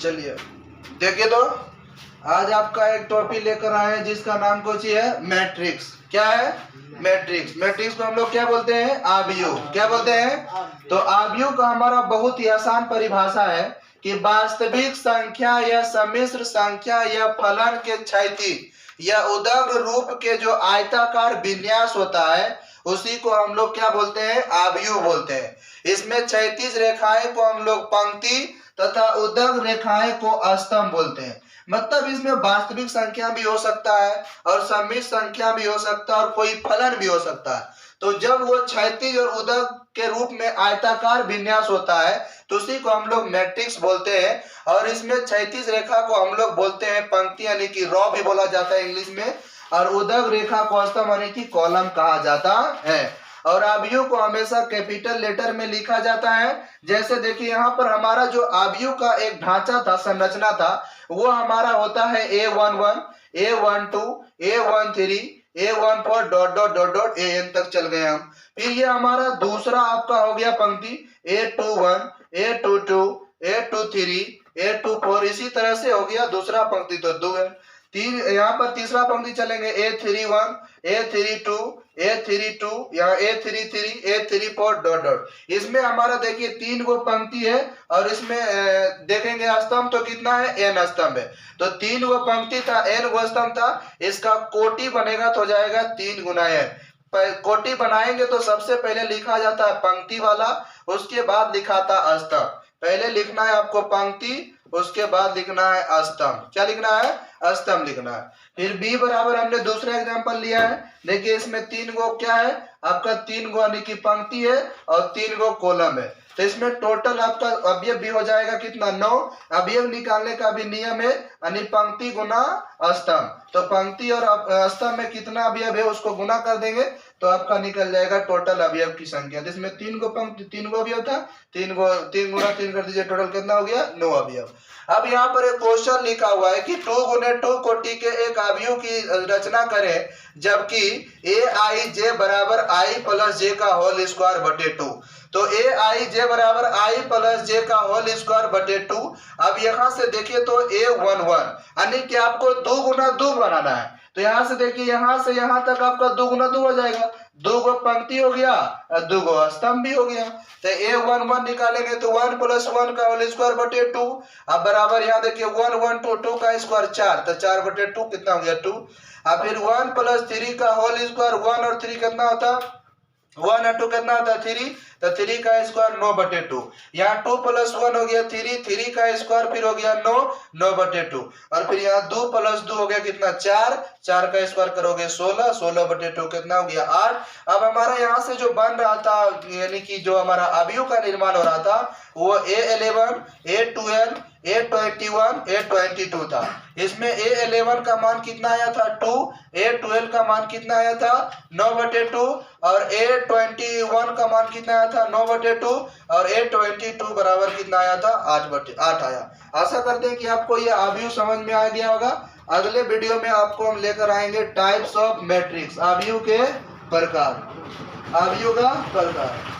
चलिए देखिए, तो आज आपका एक टॉपिक लेकर आए हैं जिसका नाम कुछ है मैट्रिक्स। क्या है? मैट्रिक्स। मैट्रिक्स को हम लोग क्या बोलते हैं? आव्यूह। क्या बोलते हैं? तो आव्यूह का हमारा बहुत ही आसान परिभाषा है कि वास्तविक संख्या या सम्मिश्र संख्या या फलन के क्षैतिज या उदग्र रूप के जो आयताकार विन्यास होता है उसी को हम लोग क्या बोलते हैं? आव्यूह बोलते हैं। इसमें क्षैतिज रेखाएं को हम लोग पंक्ति तथा उदग्र रेखाएं को स्तंभ बोलते हैं। मतलब इसमें वास्तविक संख्या भी हो सकता है और सम्मिश्र संख्या भी हो सकता है और कोई फलन भी हो सकता है। तो जब वो क्षैतिज और उदग्र के रूप में आयताकार विन्यास होता है तो उसी को हम लोग मैट्रिक्स बोलते हैं। और इसमें क्षैतिज रेखा को हम लोग बोलते हैं पंक्ति यानी कि रॉ भी बोला जाता है इंग्लिश में, और उदग्र रेखा को स्तंभ यानी कि कॉलम कहा जाता है। और आव्यूह को हमेशा कैपिटल लेटर में लिखा जाता है। जैसे देखिए यहाँ पर हमारा जो आव्यूह का एक ढांचा था, संरचना था, वो हमारा होता है A11, A12, A13, A14 dot dot dot dot AN तक चल गए हम। फिर ये हमारा दूसरा आपका हो गया पंक्ति A21, A22, A23, A24, इसी तरह से हो गया दूसरा पंक्ति। तो दो है। यहाँ पर तीसरा पंक्ति चलेंगे A31, A32, A32, यहाँ A33, A34 डॉट डॉट। इसमें हमारा देखिए 3 गो पंक्ति है और इसमें देखेंगे स्तंभ तो कितना है? N स्तंभ है। तो 3 गो पंक्ति था, N गो स्तंभ था, इसका कोटि बनेगा तो हो जाएगा 3 गुना N। कोटि बनाएंगे तो सबसे पहले लिखा जाता है पंक्ति वाला, उसके बाद लिखा था स्तंभ। पहले लिखना है आपको पंक्ति, उसके बाद लिखना है स्तंभ। क्या लिखना है? स्तंभ लिखना है। फिर B बराबर हमने दूसरा एग्जांपल लिया है। देखिए इसमें 3 गो क्या है आपका? 3 गो यानी कि पंक्ति है और 3 गो कॉलम है। तो इसमें टोटल आपका अवयव भी हो जाएगा कितना? 9। अवयव निकालने का भी नियम है, यानी पंक्ति गुना स्तंभ। तो पंक्ति और स्तंभ में कितना अवयव है उसको गुना कर देंगे तो आपका निकल जाएगा टोटल अवयव की संख्या। जिसमें 3 गो पंक्ति 3 गो अवयव था, 3 गुना 3 कर दीजिए, टोटल कितना हो गया? 9 अवयव। अब यहाँ पर एक क्वेश्चन लिखा हुआ है कि 2 गुने 2 कोटि के एक अवयव की रचना करें जबकि aij बराबर i प्लस j का होल स्क्वायर बटे 2। तो aij बराबर i प्लस j का होल स्क्वायर बटे 2। अब यहाँ से देखिए तो A11 यानी कि आपको 2 गुना 2 बनाना है। तो यहाँ से देखिए यहाँ से यहाँ तक आपका 2 गुना 2 हो जाएगा। 2 गो पंक्ति हो गया और 2 गो स्तंभ भी हो गया। तो A11 निकालेंगे तो 1 प्लस 1 का होल स्क्वायर बटे 2। अब बराबर यहाँ देखिए 1 1 2 2 का स्क्वायर 4, तो 4 बटे 2 कितना हो गया? 2। अब फिर 1 प्लस 3 का होल स्क्वायर, 1 और 3 कितना होता? 1 और 2 कितना होता? 3, तो 3 का स्क्वायर 9 बटे 2। यहाँ 2 प्लस 1 हो गया 3, 3 का स्क्वायर फिर हो गया 9, 9 बटे 2। और फिर यहाँ 2 प्लस 2 हो गया कितना? 4, 4 का स्क्वायर करोगे 16, 16 बटे 2 कितना हो गया? 8। अब हमारा यहाँ से जो बन रहा था यानी कि जो हमारा अवयव का निर्माण हो रहा था वो A11, A12, A21, A22 था। इसमें A11 का मान कितना आया था? 2। A12 का मान कितना आया था? 9 बटे 2। और A21 का मान कितना आया था? 9 बटे 2। और A22 बराबर कितना आया था? 8 आया। आशा करते हैं कि आपको ये अवयव समझ में आ गया होगा। अगले वीडियो में आपको हम लेकर आएंगे टाइप्स ऑफ मैट्रिक्स, अवयव के प्रकार, अवयव का प्रकार।